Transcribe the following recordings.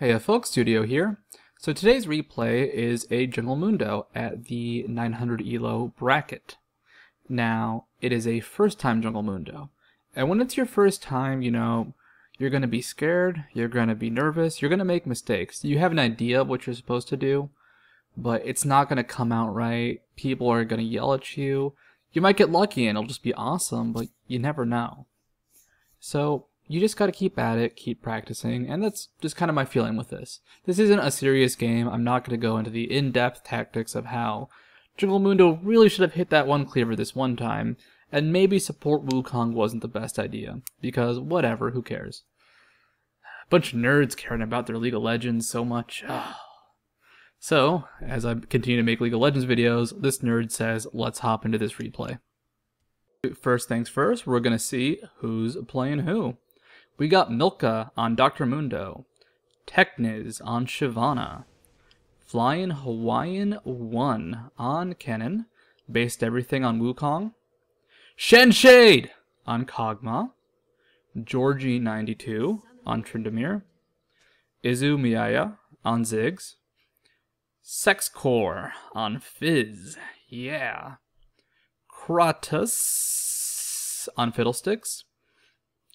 Hey folks, Studio here. So today's replay is a Jungle Mundo at the 900 ELO bracket. Now, it is a first time Jungle Mundo. And when it's your first time, you're going to be scared, you're going to be nervous, you're going to make mistakes. You have an idea of what you're supposed to do, but it's not going to come out right. People are going to yell at you. You might get lucky and it'll just be awesome, but you never know. So, you just gotta keep at it, keep practicing, and that's just kind of my feeling with this. This isn't a serious game. I'm not gonna go into the in-depth tactics of how Jungle Mundo really should have hit that one cleaver this one time, and maybe support Wukong wasn't the best idea, because whatever, who cares? Bunch of nerds caring about their League of Legends so much. So, as I continue to make League of Legends videos, this nerd says, let's hop into this replay. First things first, we're gonna see who's playing who. We got Milka on Dr. Mundo, Techniz on Shyvana, Flying Hawaiian 1 on Kennen, based everything on Wukong, Shenshade on Kog'Maw, Georgie92 on Tryndamere, Izumiya on Ziggs, Sexcore on Fizz, yeah, Kratos on Fiddlesticks,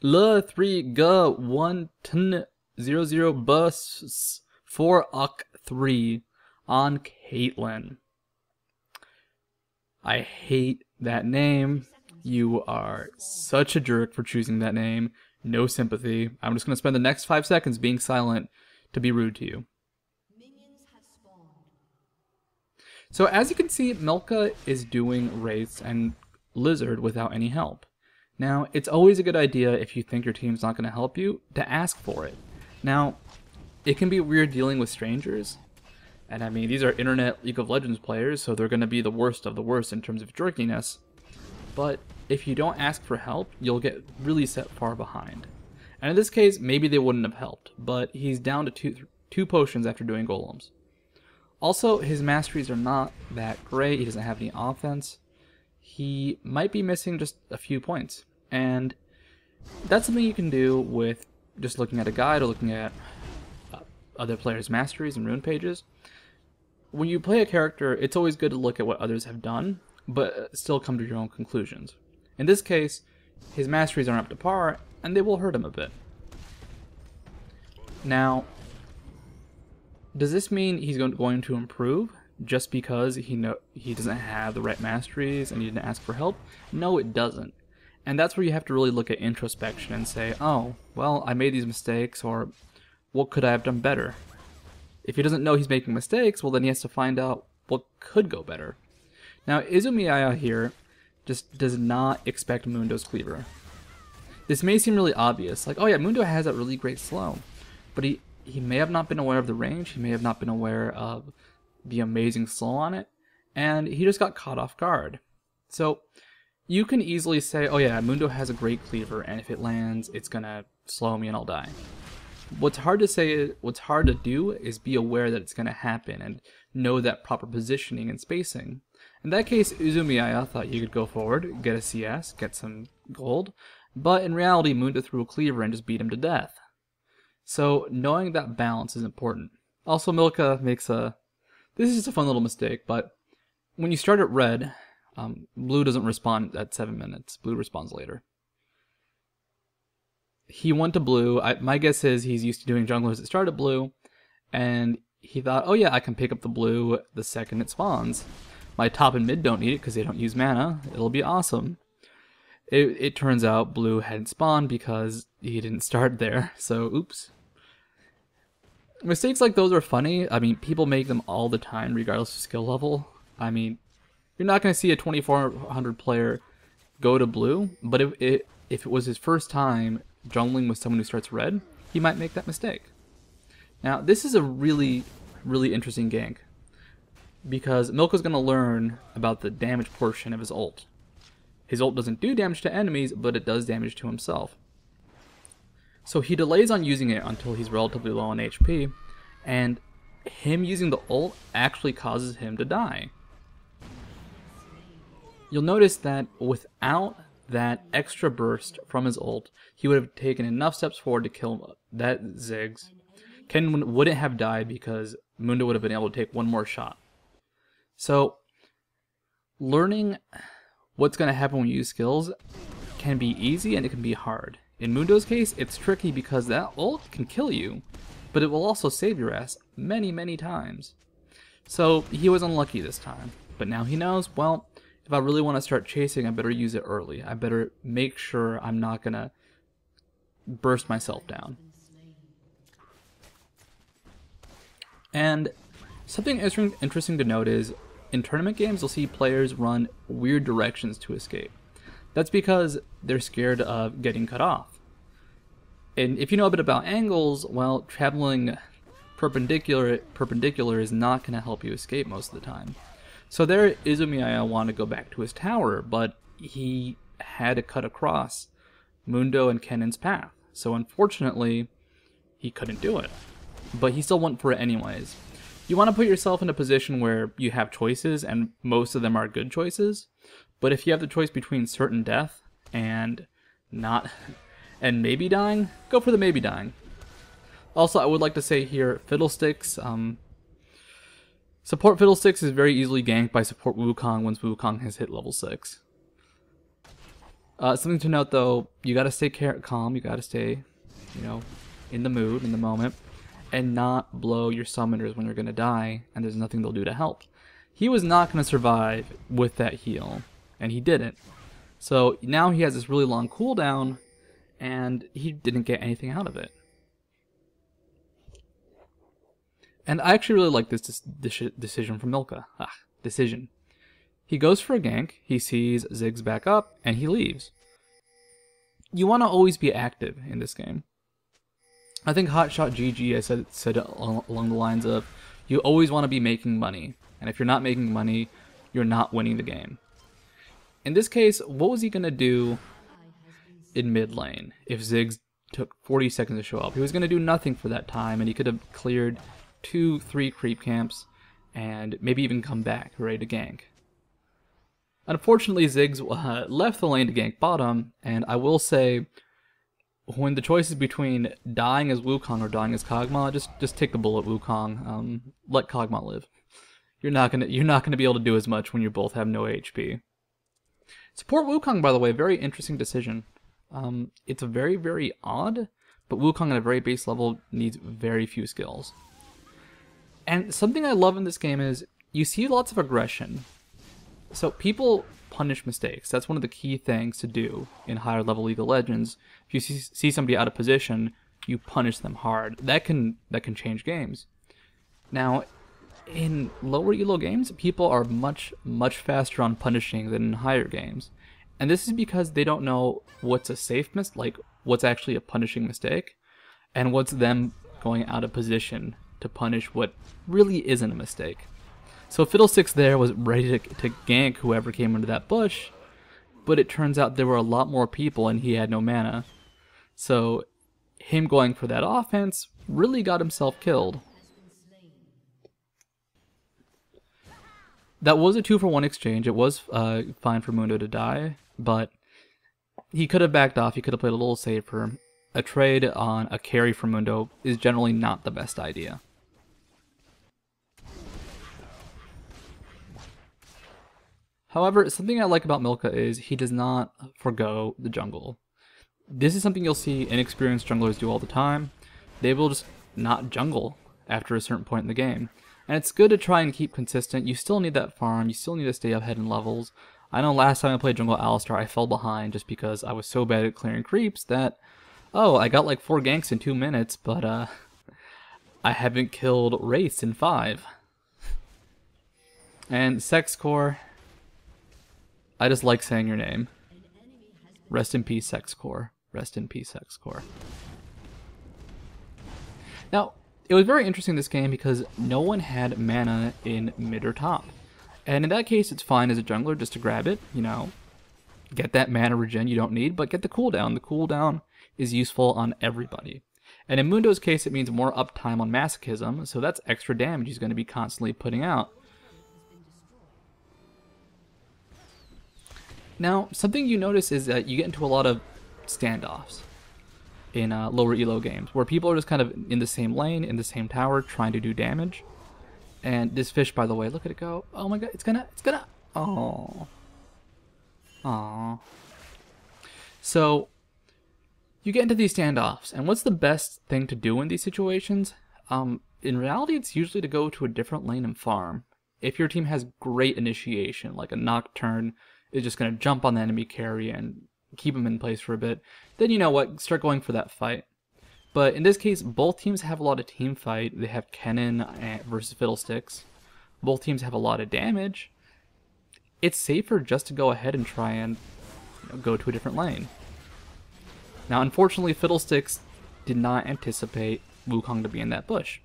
Le 3 G 1 Tn 00 Bus 4 Uck 3 on Caitlyn. I hate that name. You are such a jerk for choosing that name. No sympathy. I'm just going to spend the next 5 seconds being silent to be rude to you. So as you can see, Milka is doing Wraiths and Lizard without any help. Now, it's always a good idea if you think your team's not going to help you, to ask for it. Now, it can be weird dealing with strangers, and I mean, these are internet League of Legends players, so they're going to be the worst of the worst in terms of jerkiness, but if you don't ask for help, you'll get really set far behind. And in this case, maybe they wouldn't have helped, but he's down to two potions after doing golems. Also, his masteries are not that great, he doesn't have any offense. He might be missing just a few points. And that's something you can do with just looking at a guide or looking at other players' masteries and rune pages. When you play a character, it's always good to look at what others have done, but still come to your own conclusions. In this case, his masteries aren't up to par, and they will hurt him a bit. Now, does this mean he's going to improve just because he doesn't have the right masteries and he didn't ask for help? No, it doesn't. And that's where you have to really look at introspection and say, oh, well, I made these mistakes, or what could I have done better? If he doesn't know he's making mistakes, well, then he has to find out what could go better. Now, Izumiya here just does not expect Mundo's cleaver. This may seem really obvious, like, oh yeah, Mundo has that really great slow, but he may have not been aware of the range, he may have not been aware of the amazing slow on it, and he just got caught off guard. So, you can easily say, oh yeah, Mundo has a great cleaver, and if it lands, it's gonna slow me and I'll die. What's hard to do is be aware that it's gonna happen and know that proper positioning and spacing. In that case, Izumiya thought you could go forward, get a CS, get some gold, but in reality, Mundo threw a cleaver and just beat him to death. So, knowing that balance is important. Also, Milka makes this is just a fun little mistake, but when you start at red, blue doesn't respond at 7 minutes. Blue responds later. He went to blue. My guess is he's used to doing junglers that start at blue, and he thought, oh yeah, I can pick up the blue the second it spawns. My top and mid don't need it because they don't use mana. It'll be awesome. It turns out blue hadn't spawned because he didn't start there, so oops. Mistakes like those are funny. I mean, people make them all the time regardless of skill level. I mean, you're not going to see a 2400 player go to blue, but if it was his first time jungling with someone who starts red, he might make that mistake. Now, this is a really, really interesting gank, because Milka's going to learn about the damage portion of his ult. His ult doesn't do damage to enemies, but it does damage to himself. So he delays on using it until he's relatively low on HP, and him using the ult actually causes him to die. You'll notice that without that extra burst from his ult, he would have taken enough steps forward to kill that Ziggs Ken wouldn't have died because Mundo would have been able to take one more shot. So, learning what's going to happen when you use skills can be easy and it can be hard. In Mundo's case, it's tricky because that ult can kill you, but it will also save your ass many, many times. So he was unlucky this time, but now he knows, well, if I really want to start chasing, I better use it early. I better make sure I'm not going to burst myself down. And something interesting to note is, in tournament games, you'll see players run weird directions to escape. That's because they're scared of getting cut off. And if you know a bit about angles, well, traveling perpendicular is not going to help you escape most of the time. So there, Izumaya wanted to go back to his tower, but he had to cut across Mundo and Kennen's path. So unfortunately, he couldn't do it. But he still went for it anyways. You want to put yourself in a position where you have choices, and most of them are good choices. But if you have the choice between certain death and maybe dying, go for the maybe dying. Also, I would like to say here, Fiddlesticks, support Fiddlesticks is very easily ganked by support Wukong once Wukong has hit level 6. Something to note though, you gotta stay calm, you gotta stay, in the mood, in the moment, and not blow your summoners when you're gonna die, and there's nothing they'll do to help. He was not gonna survive with that heal, and he didn't. So now he has this really long cooldown, and he didn't get anything out of it. And I actually really like this decision from Milka. Decision. He goes for a gank, he sees Ziggs back up, and he leaves. You want to always be active in this game. I think Hotshot GG has said along the lines of, you always want to be making money, and if you're not making money, you're not winning the game. In this case, what was he going to do in mid lane if Ziggs took 40 seconds to show up? He was going to do nothing for that time, and he could have cleared 2-3 creep camps and maybe even come back ready to gank. Unfortunately, Ziggs left the lane to gank bottom, and I will say, when the choice is between dying as Wukong or dying as Kog'Maw, just take the bullet, Wukong. Let Kog'Maw live. You're not gonna be able to do as much when you both have no HP. Support Wukong, by the way, very interesting decision. It's very, very odd, but Wukong at a very base level needs very few skills. And something I love in this game is you see lots of aggression. So people punish mistakes. That's one of the key things to do in higher level League of Legends. If you see somebody out of position, you punish them hard. That can change games. Now, in lower elo games, people are much faster on punishing than in higher games. And this is because they don't know what's a safe mistake, like what's actually a punishing mistake, and what's them going out of position to punish what really isn't a mistake. So Fiddlesticks there was ready to gank whoever came into that bush, but it turns out there were a lot more people and he had no mana. So him going for that offense really got himself killed. That was a 2-for-1 exchange. It was fine for Mundo to die, but he could have backed off. He could have played a little safer. A trade on a carry for Mundo is generally not the best idea. However, something I like about Milka is he does not forgo the jungle. This is something you'll see inexperienced junglers do all the time. They will just not jungle after a certain point in the game. And it's good to try and keep consistent. You still need that farm, you still need to stay ahead in levels. I know last time I played jungle Alistar, I fell behind just because I was so bad at clearing creeps that, oh, I got like 4 ganks in 2 minutes, but I haven't killed Wraiths in 5. And Sex Core, I just like saying your name. Rest in peace, Sex Core. Rest in peace, Sex Core. Now, it was very interesting this game because no one had mana in mid or top. And in that case, it's fine as a jungler just to grab it, get that mana regen you don't need, but get the cooldown. The cooldown is useful on everybody. And in Mundo's case, it means more uptime on Masochism, so that's extra damage he's going to be constantly putting out. Now, something you notice is that you get into a lot of standoffs. in lower elo games, where people are just kind of in the same lane, in the same tower, trying to do damage. And this fish, by the way, look at it go. Oh my god, it's gonna, oh. Aww. So, you get into these standoffs, and what's the best thing to do in these situations? In reality, it's usually to go to a different lane and farm. If your team has great initiation, like a Nocturne is just going to jump on the enemy carry and keep him in place for a bit, then you know what, start going for that fight. But in this case, both teams have a lot of team fight. They have Kennen versus Fiddlesticks. Both teams have a lot of damage. It's safer just to go ahead and try and go to a different lane. Now, unfortunately, Fiddlesticks did not anticipate Wukong to be in that bush.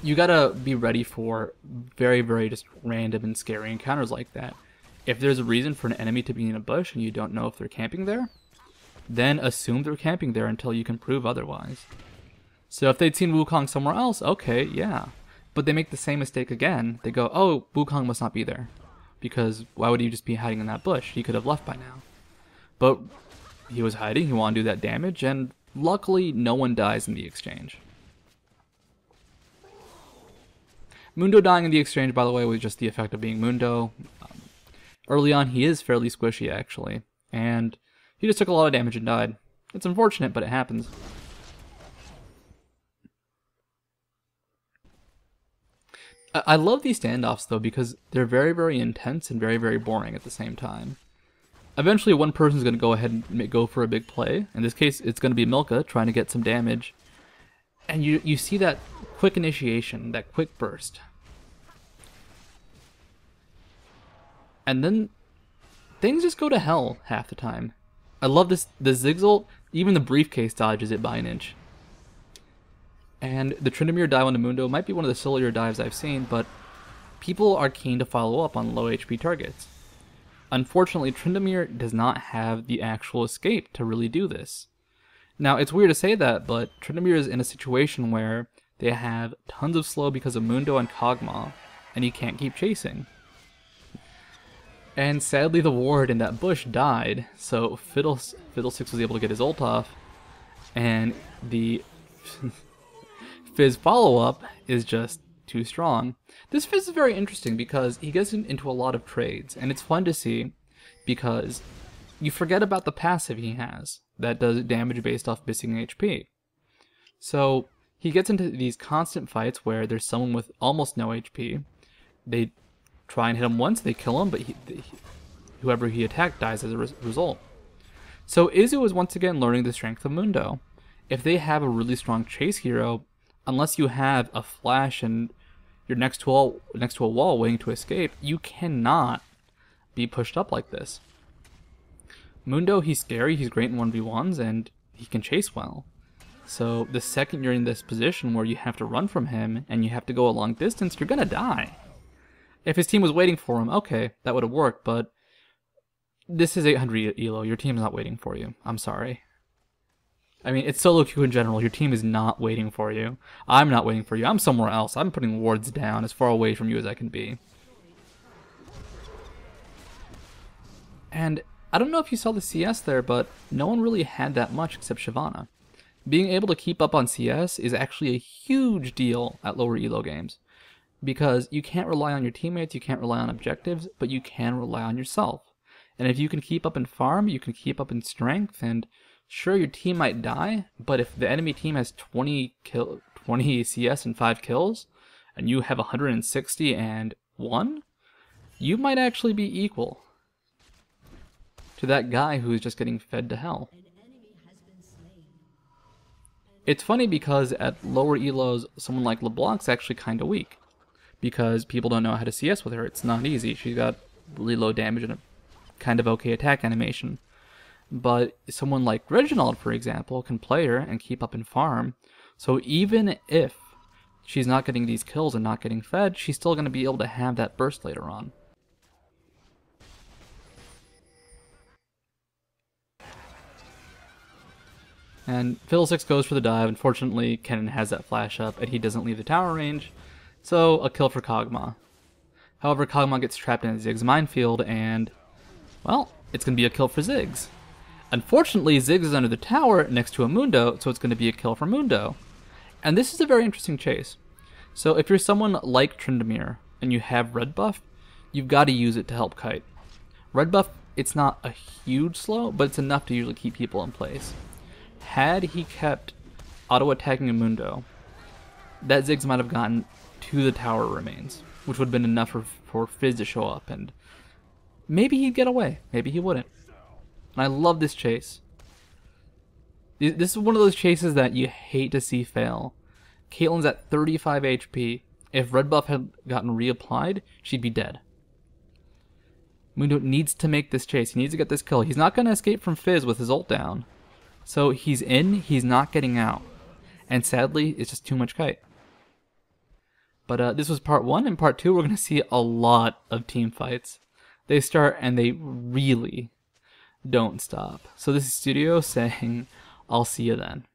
You gotta be ready for very, very just random and scary encounters like that. If there's a reason for an enemy to be in a bush and you don't know if they're camping there, then assume they're camping there until you can prove otherwise. So if they'd seen Wukong somewhere else, okay, yeah. But they make the same mistake again. They go, oh, Wukong must not be there. Because why would he just be hiding in that bush? He could have left by now. But he was hiding, he wanted to do that damage, and luckily no one dies in the exchange. Mundo dying in the exchange, by the way, was just the effect of being Mundo. Early on, he is fairly squishy, actually. And he just took a lot of damage and died. It's unfortunate, but it happens. I love these standoffs, though, because they're very, very intense and very, very boring at the same time. Eventually, one person's going to go ahead and go for a big play. In this case, it's going to be Milka trying to get some damage. And you see that quick initiation, that quick burst. And then things just go to hell half the time. I love this, the Zigzult, even the briefcase dodges it by an inch. And the Tryndamere dive on the Mundo might be one of the sillier dives I've seen, but people are keen to follow up on low HP targets. Unfortunately, Tryndamere does not have the actual escape to really do this. Now, it's weird to say that, but Tryndamere is in a situation where they have tons of slow because of Mundo and Kog'Maw, and he can't keep chasing. And sadly, the ward in that bush died, so Fiddlesticks was able to get his ult off, and the Fizz follow-up is just too strong. This Fizz is very interesting because he gets into a lot of trades, and it's fun to see because you forget about the passive he has that does damage based off missing HP. So he gets into these constant fights where there's someone with almost no HP. They try and hit him once, they kill him, but whoever he attacked dies as a result. So Izu is once again learning the strength of Mundo. If they have a really strong chase hero, unless you have a flash and you're next to a wall waiting to escape, you cannot be pushed up like this. Mundo, he's scary, he's great in 1v1s, and he can chase well. So the second you're in this position where you have to run from him and you have to go a long distance, you're gonna die. If his team was waiting for him, okay, that would have worked, but this is 800 elo, your team's not waiting for you. I'm sorry. I mean, it's solo queue in general, your team is not waiting for you. I'm not waiting for you, I'm somewhere else. I'm putting wards down as far away from you as I can be. And I don't know if you saw the CS there, but no one really had that much except Shyvana. Being able to keep up on CS is actually a huge deal at lower elo games. Because you can't rely on your teammates, you can't rely on objectives, but you can rely on yourself. And if you can keep up in farm, you can keep up in strength, and sure, your team might die, but if the enemy team has 20 CS and 5 kills, and you have 160 and 1, you might actually be equal to that guy who's just getting fed to hell. It's funny because at lower elos, someone like LeBlanc's actually kind of weak. Because people don't know how to CS with her. It's not easy. She's got really low damage and a kind of okay attack animation. But someone like Reginald, for example, can play her and keep up in farm. So even if she's not getting these kills and not getting fed, she's still going to be able to have that burst later on. And Fiddlesticks goes for the dive. Unfortunately, Kennen has that flash up and he doesn't leave the tower range. So, a kill for Kog'Maw. However, Kog'Maw gets trapped in a Ziggs minefield and, well, it's going to be a kill for Ziggs. Unfortunately, Ziggs is under the tower next to a Mundo, so it's going to be a kill for Mundo. And this is a very interesting chase. So if you're someone like Tryndamere and you have red buff, you've got to use it to help kite. Red buff, it's not a huge slow, but it's enough to usually keep people in place. Had he kept auto-attacking a Mundo, that Ziggs might have gotten to the tower remains, which would have been enough for Fizz to show up, and maybe he'd get away, maybe he wouldn't. And I love this chase. This is one of those chases that you hate to see fail. Caitlyn's at 35 HP. If red buff had gotten reapplied, she'd be dead. Mundo needs to make this chase. He needs to get this kill. He's not going to escape from Fizz with his ult down. So he's in, he's not getting out. And sadly, it's just too much kite. But this was part 1. In part 2, we're going to see a lot of team fights. They start and they really don't stop. So this is Studio saying, I'll see you then.